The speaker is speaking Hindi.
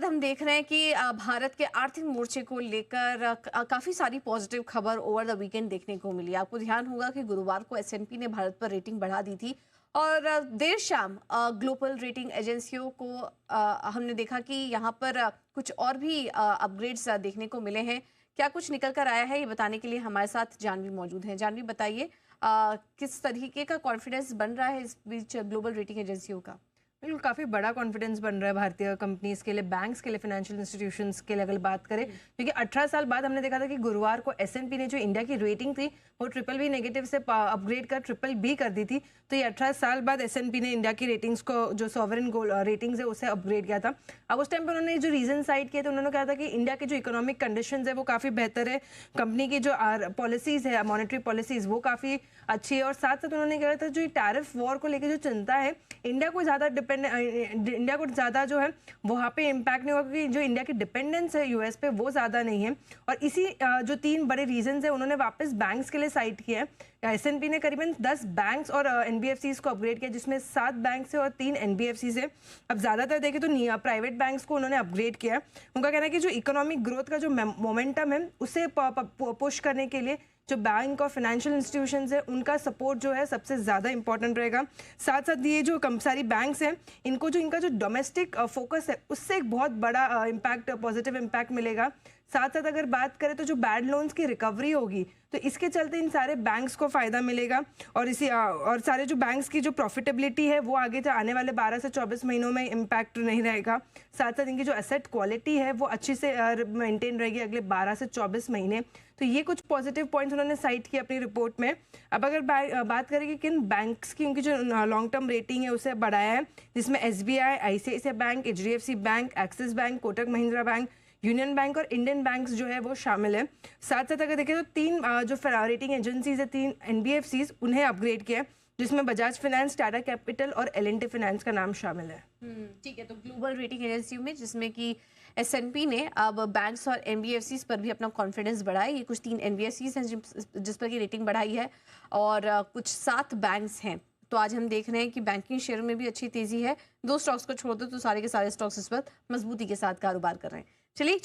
बाद हम देख रहे हैं कि भारत के आर्थिक मोर्चे को लेकर काफ़ी सारी पॉजिटिव खबर ओवर द वीकेंड देखने को मिली। आपको ध्यान होगा कि गुरुवार को एस&पी ने भारत पर रेटिंग बढ़ा दी थी और देर शाम ग्लोबल रेटिंग एजेंसियों को हमने देखा कि यहाँ पर कुछ और भी अपग्रेड्स देखने को मिले हैं। क्या कुछ निकल कर आया है, ये बताने के लिए हमारे साथ जानवी मौजूद हैं। जानवी, बताइए किस तरीके का कॉन्फिडेंस बन रहा है इस बीच ग्लोबल रेटिंग एजेंसियों का? बिल्कुल, काफ़ी बड़ा कॉन्फिडेंस बन रहा है भारतीय कंपनीज के लिए, बैंक्स के लिए, फाइनेंशियल इंस्टीट्यूशंस के लिए अगर बात करें, क्योंकि 18 साल बाद हमने देखा था कि गुरुवार को एस&पी ने जो इंडिया की रेटिंग थी वो BBB नेगेटिव से अपग्रेड कर BBB कर दी थी। तो ये 18 साल बाद एस&पी ने इंडिया की रेटिंग्स को, जो सॉवरेन गोल्ड रेटिंग्स है, उसे अपग्रेड किया था। अब उस टाइम पर उन्होंने जो रीजन साइड किए थे, उन्होंने कहा था कि इंडिया की जो इकोनॉमिक कंडीशन है वो काफ़ी बेहतर है, कंपनी की जो पॉलिसीज़ है, मॉनेटरी पॉलिसीज़, वो काफ़ी अच्छी है, और साथ साथ उन्होंने कहा था जो टैरिफ वॉर को लेकर जो चिंता है, इंडिया को ज़्यादा जो है वहाँ पे इम्पैक्ट नहीं होगा, क्योंकि जो इंडिया की डिपेंडेंस है यूएस पे वो ज़्यादा नहीं है। और इसी जो 3 बड़े रीजंस है उन्होंने वापस बैंक्स के लिए साइट किया है। एस&पी ने करीबन 10 बैंक्स और एनबीएफसीज को अपग्रेड किया, जिसमें 7 बैंक्स है और 3 एनबीएफसीज है। अब ज़्यादातर देखें तो प्राइवेट बैंक्स को उन्होंने अपग्रेड किया। उनका कहना है कि जो इकोनॉमिक ग्रोथ का जो मोमेंटम है उसे पुश करने के लिए जो बैंक और फाइनेंशियल इंस्टीट्यूशंस है उनका सपोर्ट जो है सबसे ज़्यादा इंपॉर्टेंट रहेगा। साथ साथ ये जो सारी बैंक्स हैं, इनका जो डोमेस्टिक फोकस है उससे एक बहुत बड़ा इम्पैक्ट, पॉजिटिव इम्पैक्ट मिलेगा। साथ साथ अगर बात करें तो जो बैड लोन्स की रिकवरी होगी तो इसके चलते इन सारे बैंक्स को फ़ायदा मिलेगा, और सारे जो बैंक्स की जो प्रॉफिटेबिलिटी है वो आगे आने वाले 12 से 24 महीनों में इम्पैक्ट नहीं रहेगा। साथ साथ इनकी जो एसेट क्वालिटी है वो अच्छी से मेंटेन रहेगी अगले 12 से 24 महीने। तो ये कुछ पॉजिटिव पॉइंट्स उन्होंने साइट किए अपनी रिपोर्ट में। अब अगर बात करें कि किन बैंक्स की उनकी जो लॉन्ग टर्म रेटिंग है उसे बढ़ाया है, जिसमें SBI, ICICI bank, HDFC bank, axis bank, Kotak Mahindra bank, union bank और इंडियन बैंक्स जो है वो शामिल है। साथ साथ अगर देखें तो 3 जो रेटिंग एजेंसीज है, 3 NBFCs, उन्हें अपग्रेड किया है, जिसमें बजाज फाइनेंस, टाटा कैपिटल और L&T फाइनेंस का नाम शामिल है। ठीक है, तो ग्लोबल रेटिंग एजेंसियों में जिसमें कि एस&पी ने अब बैंक्स और एनबीएफसीज पर भी अपना कॉन्फिडेंस बढ़ाया। ये कुछ 3 एनबीएफसीज हैं जिस पर की रेटिंग बढ़ाई है, और कुछ 7 बैंक्स हैं। तो आज हम देख रहे हैं कि बैंकिंग शेयर में भी अच्छी तेजी है। 2 स्टॉक्स को छोड़ दो तो सारे के सारे स्टॉक्स इस पर मजबूती के साथ कारोबार कर रहे हैं। चलिए